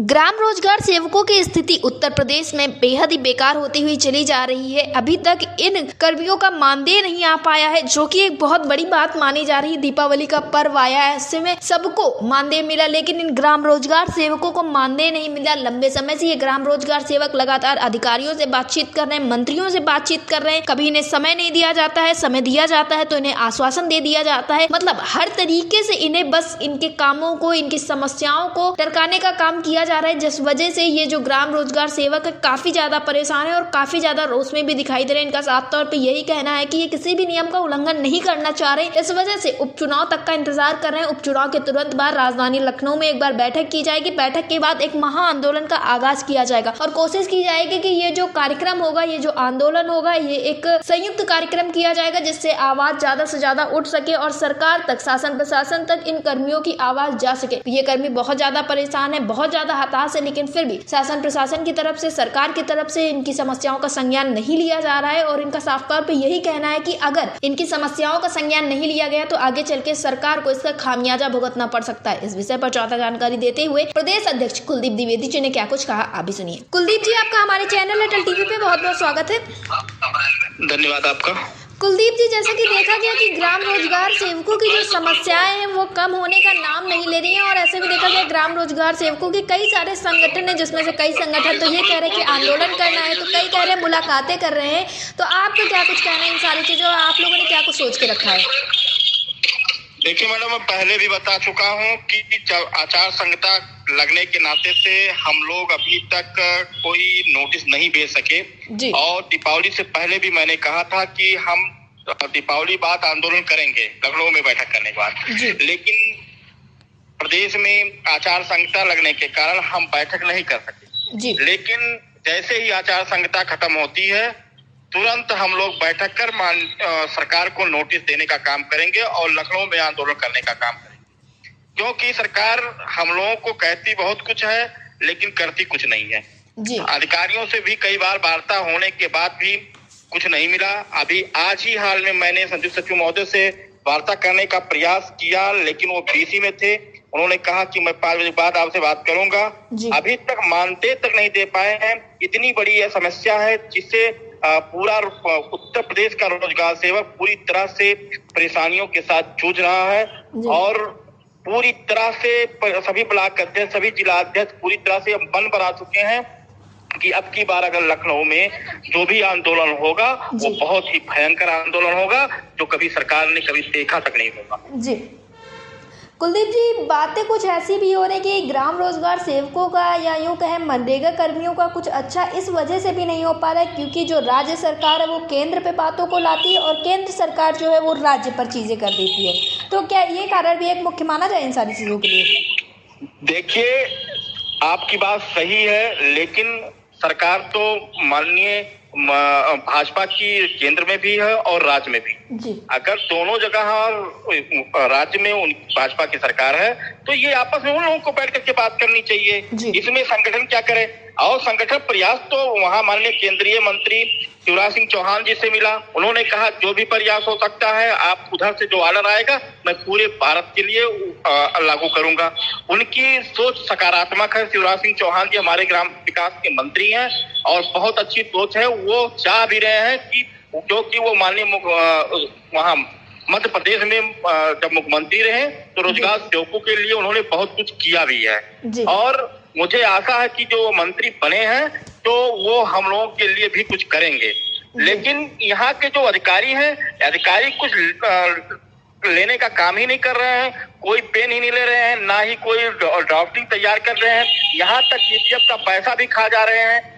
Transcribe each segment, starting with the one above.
ग्राम रोजगार सेवकों की स्थिति उत्तर प्रदेश में बेहद ही बेकार होती हुई चली जा रही है। अभी तक इन कर्मियों का मानदेय नहीं आ पाया है, जो कि एक बहुत बड़ी बात मानी जा रही है। दीपावली का पर्व आया है, ऐसे में सबको मानदेय मिला, लेकिन इन ग्राम रोजगार सेवकों को मानदेय नहीं मिला। लंबे समय से ये ग्राम रोजगार सेवक लगातार अधिकारियों से बातचीत कर रहे हैं, मंत्रियों से बातचीत कर रहे हैं। कभी इन्हें समय नहीं दिया जाता है, समय दिया जाता है तो इन्हें आश्वासन दे दिया जाता है। मतलब हर तरीके से इन्हें बस इनके कामों को, इनकी समस्याओं को टरकाने का काम किया जा रहा है, जिस वजह से ये जो ग्राम रोजगार सेवक है काफी ज्यादा परेशान है और काफी ज्यादा रोष में भी दिखाई दे रहे हैं। इनका साफ तौर पे यही कहना है कि ये किसी भी नियम का उल्लंघन नहीं करना चाह रहे। इस वजह से उपचुनाव तक का इंतजार कर रहे हैं। उपचुनाव के तुरंत बाद राजधानी लखनऊ में एक बार बैठक की जाएगी। बैठक के बाद एक महा आंदोलन का आगाज किया जाएगा और कोशिश की जाएगी कि ये जो कार्यक्रम होगा, ये जो आंदोलन होगा, ये एक संयुक्त कार्यक्रम किया जाएगा, जिससे आवाज ज्यादा से ज्यादा उठ सके और सरकार तक, शासन प्रशासन तक इन कर्मियों की आवाज जा सके। ये कर्मी बहुत ज्यादा परेशान है, बहुत ज्यादा हताश है, लेकिन फिर भी शासन प्रशासन की तरफ से, सरकार की तरफ से इनकी समस्याओं का संज्ञान नहीं लिया जा रहा है। और इनका साफ तौर पे यही कहना है कि अगर इनकी समस्याओं का संज्ञान नहीं लिया गया तो आगे चल के सरकार को इसका खामियाजा भुगतना पड़ सकता है। इस विषय पर ज्यादा जानकारी देते हुए प्रदेश अध्यक्ष कुलदीप द्विवेदी जी ने क्या कुछ कहा, आप भी सुनिए। कुलदीप जी, आपका हमारे चैनल अटल टीवी पे बहुत बहुत स्वागत है। धन्यवाद आपका। कुलदीप जी, जैसे कि देखा गया कि ग्राम रोजगार सेवकों की जो समस्याएं हैं वो कम होने का नाम नहीं ले रही हैं और ऐसे भी देखा गया ग्राम रोजगार सेवकों के कई सारे संगठन हैं, जिसमें से कई संगठन तो ये कह रहे हैं कि आंदोलन करना है, तो कई कह रहे हैं मुलाकातें कर रहे हैं। तो आपको क्या कुछ कहना है इन सारी चीजों, आप लोगों ने क्या कुछ सोच के रखा है? देखिए मैडम, मैं पहले भी बता चुका हूँ कि आचार संहिता लगने के नाते से हम लोग अभी तक कोई नोटिस नहीं भेज सके जी। और दीपावली से पहले भी मैंने कहा था कि हम दीपावली बाद आंदोलन करेंगे लखनऊ में बैठक करने के बाद, लेकिन प्रदेश में आचार संहिता लगने के कारण हम बैठक नहीं कर सके जी। लेकिन जैसे ही आचार संहिता खत्म होती है तुरंत हम लोग बैठक कर सरकार को नोटिस देने का काम करेंगे और लखनऊ में आंदोलन करने का काम करेंगे, क्योंकि सरकार हम लोगों को कहती बहुत कुछ है लेकिन करती कुछ नहीं है जी। अधिकारियों से भी कई बार वार्ता होने के बाद भी कुछ नहीं मिला। अभी आज ही हाल में मैंने संयुक्त सचिव महोदय से वार्ता करने का प्रयास किया, लेकिन वो बीसी में थे। उन्होंने कहा कि मैं 5 बजे बाद आपसे बात करूंगा। अभी तक मानदेय तक नहीं दे पाए हैं। इतनी बड़ी यह समस्या है जिससे पूरा उत्तर प्रदेश का रोजगार सेवक पूरी तरह से परेशानियों के साथ जूझ रहा है और पूरी तरह से सभी ब्लॉक अध्यक्ष, सभी जिला अध्यक्ष पूरी तरह से मन बना चुके हैं कि अब की बार अगर लखनऊ में जो भी आंदोलन होगा वो बहुत ही भयंकर आंदोलन होगा, जो कभी सरकार ने कभी देखा तक नहीं होगा जी। कुलदीप जी, बातें कुछ ऐसी भी हो रही कि ग्राम रोजगार सेवकों का या यूँ कहें मनरेगा कर्मियों का कुछ अच्छा इस वजह से भी नहीं हो पा रहा है क्योंकि जो राज्य सरकार है वो केंद्र पे बातों को लाती है और केंद्र सरकार जो है वो राज्य पर चीजें कर देती है। तो क्या ये कारण भी एक मुख्य माना जाए इन सारी चीजों के लिए? देखिए, आपकी बात सही है, लेकिन सरकार तो माननीय भाजपा की केंद्र में भी है और राज्य में भी जी। अगर दोनों जगह राज्य में भाजपा की सरकार है तो ये आपस में उन लोगों को बैठ करके बात करनी चाहिए। इसमें संगठन क्या करे? और संगठन प्रयास तो वहाँ माननीय केंद्रीय मंत्री शिवराज सिंह चौहान जी से मिला। उन्होंने कहा जो भी प्रयास हो सकता है, आप उधर से जो ऑर्डर आएगा मैं पूरे भारत के लिए लागू करूंगा। उनकी सोच सकारात्मक है। शिवराज सिंह चौहान जी हमारे ग्राम विकास के मंत्री हैं और बहुत अच्छी सोच है। वो चाह भी रहे हैं कि क्योंकि वो माननीय वहाँ मध्य प्रदेश में जब मुख्यमंत्री रहे तो रोजगार सेवकों के लिए उन्होंने बहुत कुछ किया भी है और मुझे आशा है कि जो मंत्री बने हैं तो वो हम लोगों के लिए भी कुछ करेंगे। लेकिन यहाँ के जो अधिकारी हैं, अधिकारी कुछ लेने का काम ही नहीं कर रहे हैं, कोई पेन ही नहीं ले रहे हैं, ना ही कोई ड्राफ्टिंग तैयार कर रहे हैं। यहाँ तक ईपीएफ का पैसा भी खा जा रहे हैं।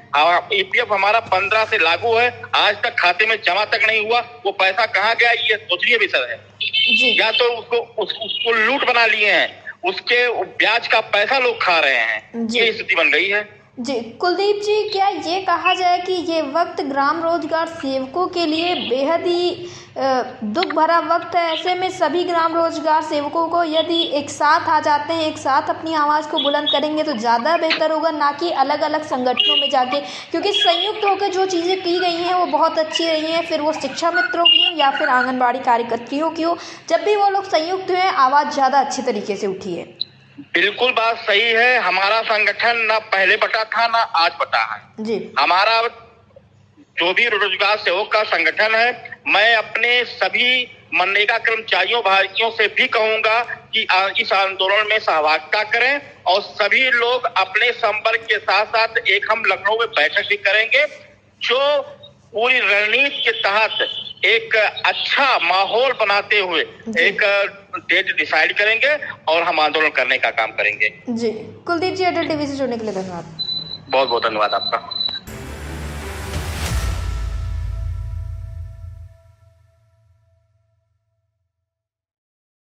ईपीएफ हमारा 15 से लागू है, आज तक खाते में जमा तक नहीं हुआ। वो पैसा कहाँ गया ये सोचनीय विषय है। या तो उसको लूट बना लिए हैं, उसके ब्याज का पैसा लोग खा रहे हैं, ये स्थिति बन गई है जी। कुलदीप जी, क्या ये कहा जाए कि ये वक्त ग्राम रोजगार सेवकों के लिए बेहद ही दुख भरा वक्त है? ऐसे में सभी ग्राम रोजगार सेवकों को यदि एक साथ आ जाते हैं, एक साथ अपनी आवाज़ को बुलंद करेंगे तो ज़्यादा बेहतर होगा, ना कि अलग अलग संगठनों में जाके, क्योंकि संयुक्त होकर जो चीज़ें की गई हैं वो बहुत अच्छी रही हैं। फिर वो शिक्षा मित्रों की हो या फिर आंगनबाड़ी कार्यकर्तियों की हो, जब भी वो लोग संयुक्त हुए आवाज़ ज़्यादा अच्छे तरीके से उठी है। बिल्कुल बात सही है। हमारा संगठन ना पहले बटा था ना आज बटा है जी। हमारा जो भी रोजगार सेवक का संगठन है, मैं अपने सभी मनरेगा कर्मचारियों भाइयों से भी कहूंगा कि इस आंदोलन में सहभागिता करें और सभी लोग अपने संपर्क के साथ साथ एक हम लखनऊ में बैठक भी करेंगे जो पूरी रणनीति के तहत एक अच्छा माहौल बनाते हुए एक डेट डिसाइड करेंगे और हम आंदोलन करने का काम करेंगे जी। कुलदीप जी, अटल टीवी से जुड़ने के लिए धन्यवाद। बहुत बहुत धन्यवाद आपका।